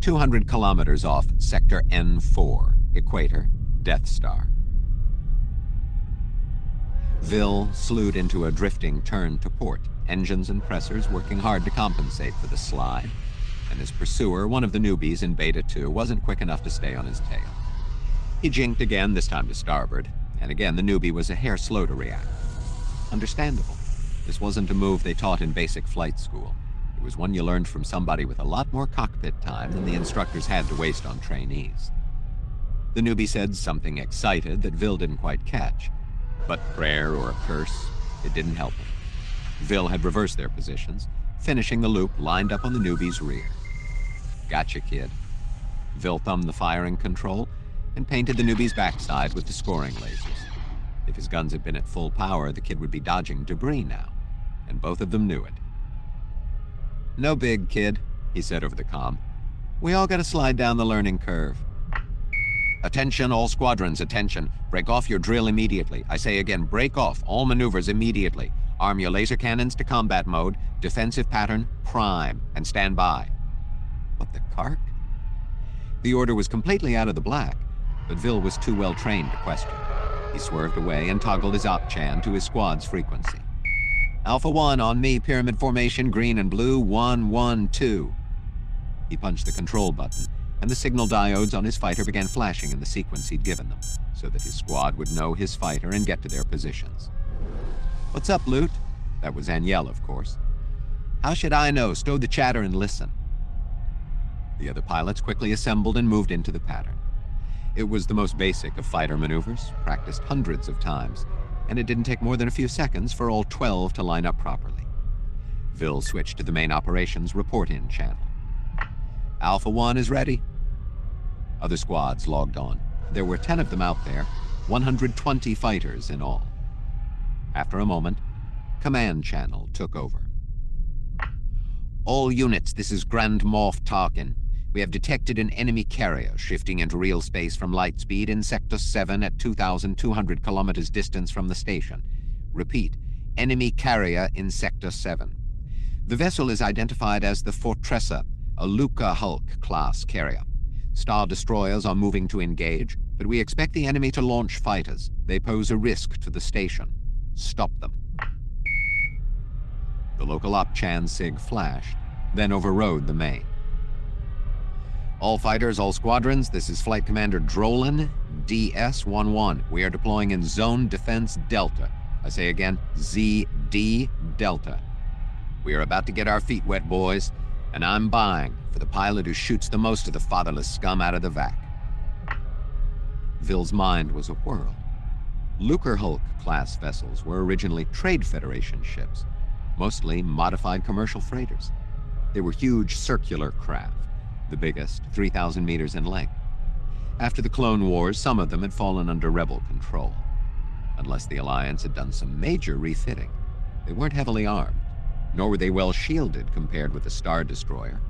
200 kilometers off Sector N4, Equator, Death Star. Vil slewed into a drifting turn to port, engines and pressers working hard to compensate for the slide, and his pursuer, one of the newbies in Beta 2, wasn't quick enough to stay on his tail. He jinked again, this time to starboard, and again the newbie was a hair slow to react. Understandable. This wasn't a move they taught in basic flight school. It was one you learned from somebody with a lot more cockpit time than the instructors had to waste on trainees. The newbie said something excited that Vil didn't quite catch, but prayer or a curse, it didn't help him. Vil had reversed their positions, finishing the loop lined up on the newbie's rear. Gotcha, kid. Vil thumbed the firing control and painted the newbie's backside with the scoring lasers. If his guns had been at full power, the kid would be dodging debris now, and both of them knew it. "No big, kid," he said over the comm. "We all gotta slide down the learning curve." "Attention, all squadrons, attention. Break off your drill immediately. I say again, break off all maneuvers immediately. Arm your laser cannons to combat mode, defensive pattern, prime, and stand by." What the cark? The order was completely out of the black, but Vil was too well trained to question. He swerved away and toggled his op-chan to his squad's frequency. "Alpha 1 on me, pyramid formation, green and blue, 112. He punched the control button, and the signal diodes on his fighter began flashing in the sequence he'd given them, so that his squad would know his fighter and get to their positions. "What's up, Loot?" That was Aniel, of course. "How should I know? Stow the chatter and listen." The other pilots quickly assembled and moved into the pattern. It was the most basic of fighter maneuvers, practiced hundreds of times, and it didn't take more than a few seconds for all 12 to line up properly. Vil switched to the main operations report-in channel. "Alpha 1 is ready." Other squads logged on. There were 10 of them out there, 120 fighters in all. After a moment, command channel took over. "All units, this is Grand Moff Tarkin. We have detected an enemy carrier shifting into real space from light speed in Sector 7 at 2,200 kilometers distance from the station. Repeat, enemy carrier in Sector 7. The vessel is identified as the Fortressa, a Lucca Hulk class carrier. Star destroyers are moving to engage, but we expect the enemy to launch fighters. They pose a risk to the station. Stop them." The local op-chan sig flashed, then overrode the main. "All fighters, all squadrons, this is Flight Commander Drolan, DS-11. We are deploying in Zone Defense Delta. I say again, ZD Delta. We are about to get our feet wet, boys, and I'm buying for the pilot who shoots the most of the fatherless scum out of the vac." Vil's mind was a whirl. Lucca Hulk-class vessels were originally Trade Federation ships, mostly modified commercial freighters. They were huge circular craft, the biggest 3,000 meters in length. After the Clone Wars, some of them had fallen under rebel control. Unless the Alliance had done some major refitting, they weren't heavily armed, nor were they well shielded compared with the Star Destroyer,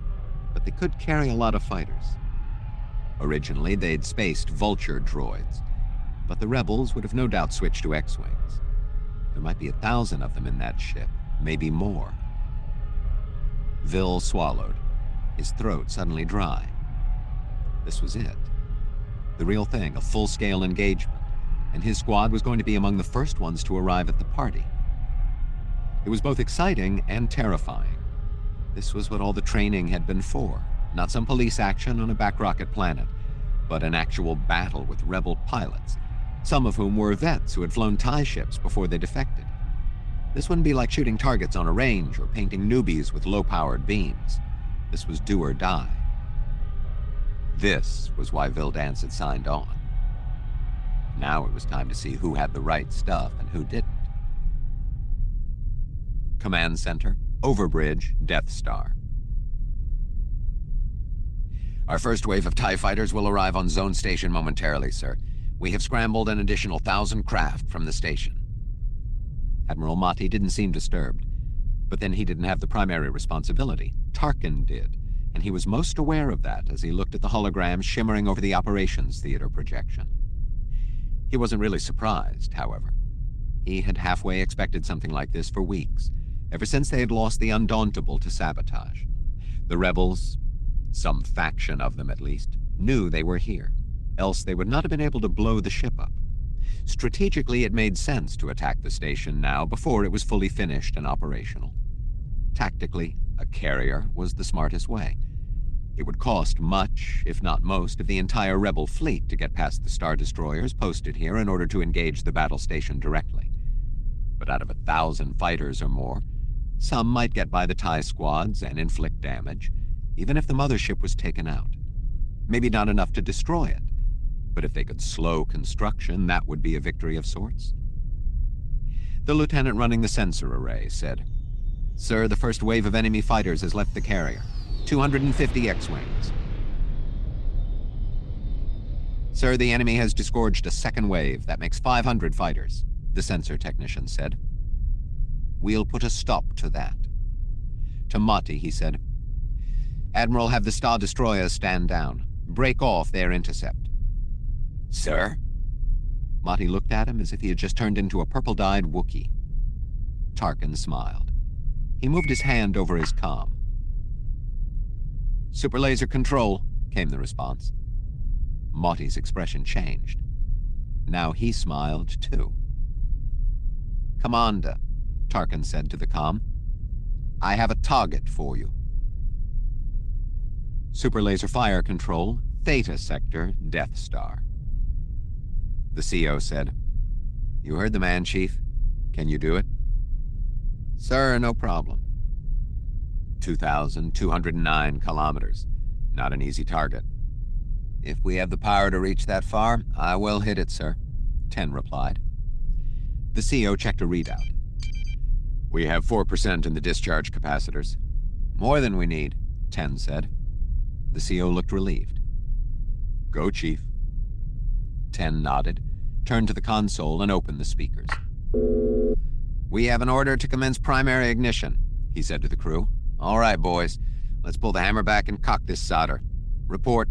but they could carry a lot of fighters. Originally, they'd spaced Vulture droids, but the rebels would have no doubt switched to X-Wings. There might be 1,000 of them in that ship, maybe more. Vil swallowed, his throat suddenly dry. This was it. The real thing, a full-scale engagement, and his squad was going to be among the first ones to arrive at the party. It was both exciting and terrifying. This was what all the training had been for, not some police action on a back-rocket planet, but an actual battle with rebel pilots, some of whom were vets who had flown TIE ships before they defected. This wouldn't be like shooting targets on a range or painting newbies with low-powered beams. This was do or die. This was why Vil Dance had signed on. Now it was time to see who had the right stuff and who didn't. Command Center, Overbridge, Death Star. "Our first wave of TIE fighters will arrive on Zone Station momentarily, sir. We have scrambled an additional 1,000 craft from the station." Admiral Motti didn't seem disturbed, but then he didn't have the primary responsibility. Tarkin did, and he was most aware of that as he looked at the hologram shimmering over the operations theater projection. He wasn't really surprised, however. He had halfway expected something like this for weeks, ever since they had lost the Undauntable to sabotage. The rebels, Some faction of them, at least, knew they were here, else they would not have been able to blow the ship up. Strategically, it made sense to attack the station now before it was fully finished and operational. Tactically, a carrier was the smartest way. It would cost much, if not most, of the entire rebel fleet to get past the Star Destroyers posted here in order to engage the battle station directly. But out of 1,000 fighters or more, some might get by the TIE squads and inflict damage, even if the mothership was taken out. Maybe not enough to destroy it, but if they could slow construction, that would be a victory of sorts. The lieutenant running the sensor array said, "Sir, the first wave of enemy fighters has left the carrier. 250 X-Wings. Sir, the enemy has disgorged a second wave. That makes 500 fighters," the sensor technician said. "We'll put a stop to that." To Mati, he said, "Admiral, have the Star Destroyers stand down. Break off their intercept." "Sir?" Mati looked at him as if he had just turned into a purple-dyed Wookiee. Tarkin smiled. He moved his hand over his comm. "Super laser control," came the response. Mati's expression changed. Now he smiled, too. "Commander," Tarkin said to the comm, "I have a target for you." Super laser fire control, Theta sector, Death Star. The CO said, "You heard the man, Chief. Can you do it?" "Sir, no problem." 2,209 kilometers. Not an easy target. "If we have the power to reach that far, I will hit it, sir," 10 replied. The CO checked a readout. "We have 4% in the discharge capacitors." "More than we need," 10 said. The CO looked relieved. "Go, Chief." 10 nodded, turned to the console, and opened the speakers. "We have an order to commence primary ignition," he said to the crew. "All right, boys. Let's pull the hammer back and cock this solder. Report."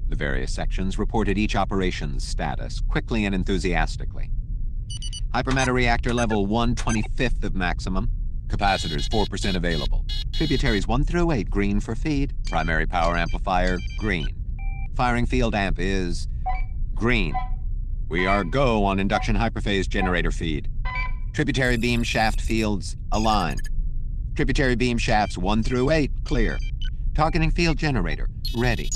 The various sections reported each operation's status, quickly and enthusiastically. Hypermatter reactor level 1/25th of maximum. Capacitors 4% available. Tributaries 1 through 8 green for feed. Primary power amplifier green. Firing field amp is green. We are go on induction hyperphase generator feed. Tributary beam shaft fields aligned. Tributary beam shafts 1 through 8 clear. Targeting field generator ready.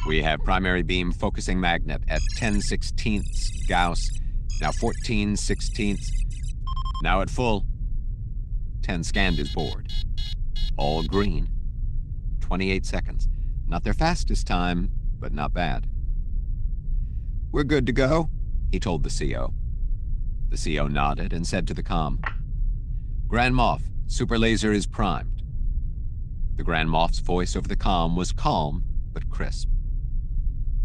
We have primary beam focusing magnet at 10/16 Gauss. Now 14/16. Now at full. 10 scanned his board. All green. 28 seconds. Not their fastest time, but not bad. "We're good to go," he told the CO. The CO nodded and said to the comm, "Grand Moff, super laser is primed." The Grand Moff's voice over the comm was calm but crisp.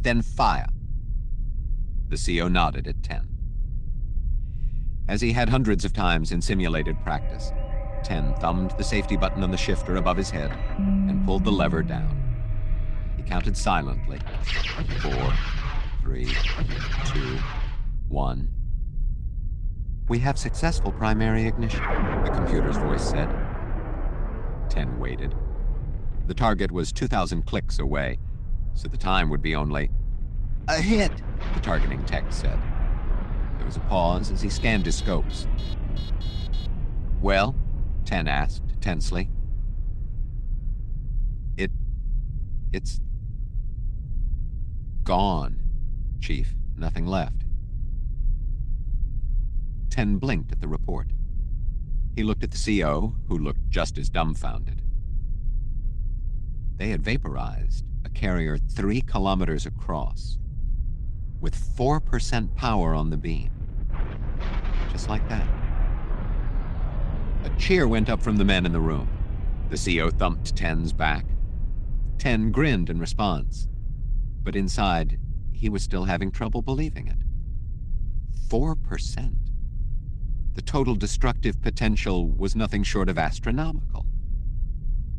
"Then fire." The CO nodded at 10. As he had hundreds of times in simulated practice, 10 thumbed the safety button on the shifter above his head and pulled the lever down. He counted silently. 4, 3, 2, 1. "We have successful primary ignition," the computer's voice said. 10 waited. The target was 2,000 clicks away, so the time would be only a hit, the targeting tech said. There was a pause as he scanned his scopes. "Well?" 10 asked, tensely. It's gone, Chief. Nothing left." 10 blinked at the report. He looked at the CO, who looked just as dumbfounded. They had vaporized a carrier 3 kilometers across, with 4% power on the beam. Just like that. A cheer went up from the men in the room. The CO thumped 10's back. 10 grinned in response, but inside, he was still having trouble believing it. 4%. The total destructive potential was nothing short of astronomical.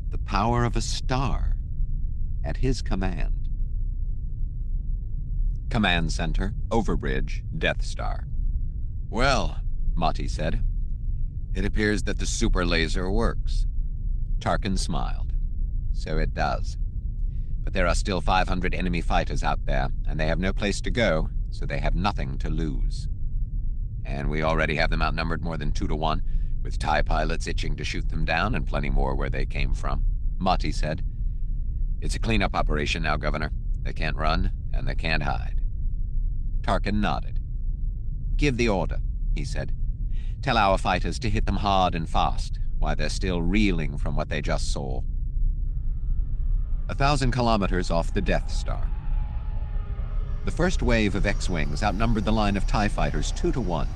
The power of a star at his command. Command Center, Overbridge, Death Star. "Well," Mati said, "it appears that the super laser works." Tarkin smiled. "So it does." But there are still 500 enemy fighters out there, and they have no place to go, so they have nothing to lose. And we already have them outnumbered more than 2 to 1, with TIE pilots itching to shoot them down and plenty more where they came from. Mati said, "It's a cleanup operation now, Governor. They can't run, and they can't hide." Tarkin nodded. "Give the order," he said. "Tell our fighters to hit them hard and fast, while they're still reeling from what they just saw." 1,000 kilometers off the Death Star. The first wave of X-Wings outnumbered the line of TIE fighters 2 to 1,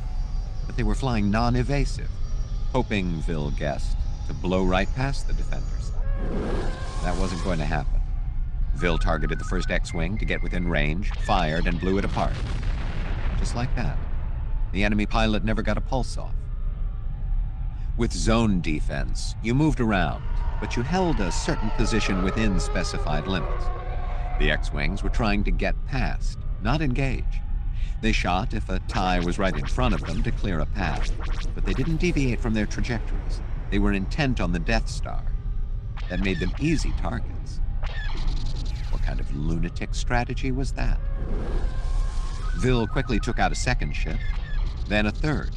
but they were flying non-evasive, hoping, Vil guessed, to blow right past the defenders. That wasn't going to happen. Vil targeted the first X-Wing to get within range, fired, and blew it apart. Just like that. The enemy pilot never got a pulse off. With zone defense, you moved around, but you held a certain position within specified limits. The X-Wings were trying to get past, not engage. They shot if a TIE was right in front of them to clear a path, but they didn't deviate from their trajectories. They were intent on the Death Star. That made them easy targets. What kind of lunatic strategy was that? Vil quickly took out a second ship, then a third.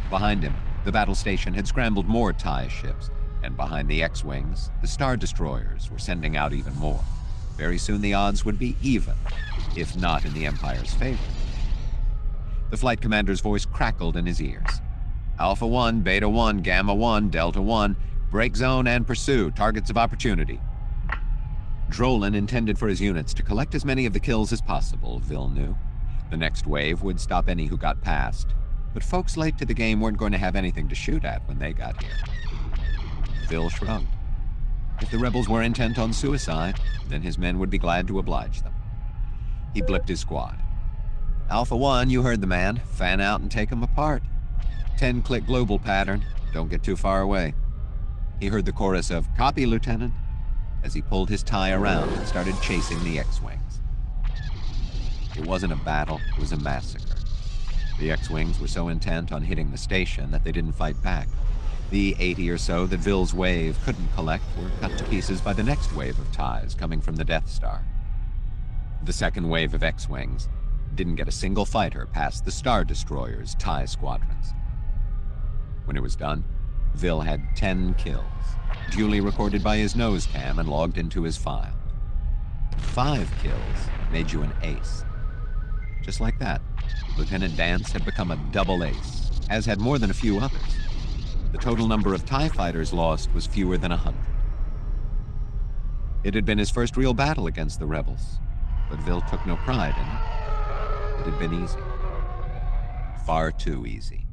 Behind him, the battle station had scrambled more TIE ships, and behind the X-Wings, the Star Destroyers were sending out even more. Very soon the odds would be even, if not in the Empire's favor. The flight commander's voice crackled in his ears. "Alpha 1, Beta 1, Gamma 1, Delta 1, break zone and pursue targets of opportunity." Drolan intended for his units to collect as many of the kills as possible, Vil knew. The next wave would stop any who got past, but folks late to the game weren't going to have anything to shoot at when they got here. Vil shrugged. If the rebels were intent on suicide, then his men would be glad to oblige them. He blipped his squad. "Alpha 1, you heard the man. Fan out and take them apart. 10-click global pattern. Don't get too far away." He heard the chorus of "Copy, Lieutenant," as he pulled his TIE around and started chasing the X-Wings. It wasn't a battle, it was a massacre. The X-Wings were so intent on hitting the station that they didn't fight back. The 80 or so that Vil's wave couldn't collect were cut to pieces by the next wave of TIEs coming from the Death Star. The second wave of X-Wings didn't get a single fighter past the Star Destroyer's TIE squadrons. When it was done, Vil had 10 kills, duly recorded by his nose cam and logged into his file. 5 kills made you an ace. Just like that, Lieutenant Dance had become a double ace, as had more than a few others. The total number of TIE fighters lost was fewer than 100. It had been his first real battle against the rebels, but Vil took no pride in it. It had been easy. Far too easy.